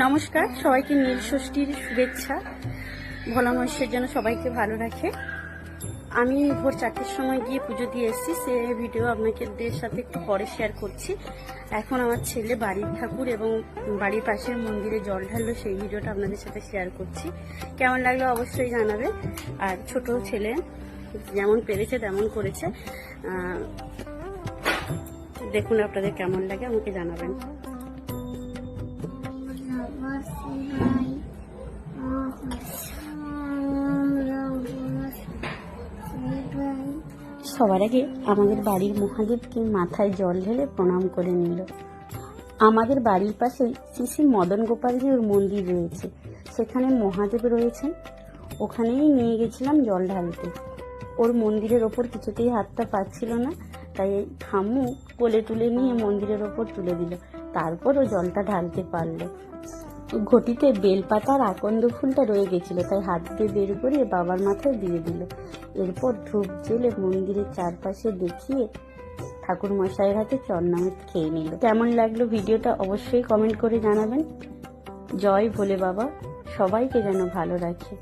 নমস্কার, সবাইকে নীল ষষ্ঠীর শুভেচ্ছা। ভোলা মহেশের জন্য সবাইকে ভালো রাখে। আমি ভোর 4টের সময় গিয়ে পুজো দিয়ে এসেছি, সে ভিডিও আপনাদের সাথে একটু পরে শেয়ার করছি। এখন আমার ছেলে বাড়ির ঠাকুর এবং বাড়ির পাশের মন্দিরে জল ঢাললো, সেই ভিডিওটা আপনাদের সাথে শেয়ার করছি। কেমন লাগলো অবশ্যই জানাবে। আর ছোট ছেলে যেমন পেরেছে তেমন করেছে, দেখুন আপনাদের কেমন লাগে আমাকে জানাবেন। সবার আগে আমাদের বাড়ির মহাদেবকে মাথায় জল ঢেলে প্রণাম করে নিল। আমাদের বাড়ির পাশে শ্রী মদন গোপালজির মন্দির রয়েছে, সেখানে মহাদেব রয়েছেন, ওখানেই নিয়ে গেছিলাম জল ঢালতে। ওর মন্দিরের ওপর কিছুতেই হাতটা পাচ্ছিল না, তাই ঠাম্মু কোলে তুলে নিয়ে মন্দিরের ওপর তুলে দিল, তারপর ও জলটা ঢালতে পারলো। ঘটিতে বেলপাতার আকন্দ ফুলটা রয়ে গেছিল, তাই হাত দিয়ে বের করে বাবার মাথায় দিয়ে দিল। এরপর ধূপ জেলে মন্দিরের চারপাশে দেখিয়ে ঠাকুর মশাইয়ের হাতে চরণামৃত খেয়ে নিল। কেমন লাগলো ভিডিওটা অবশ্যই কমেন্ট করে জানাবেন। জয় ভোলে বাবা, সবাইকে যেন ভালো রাখে।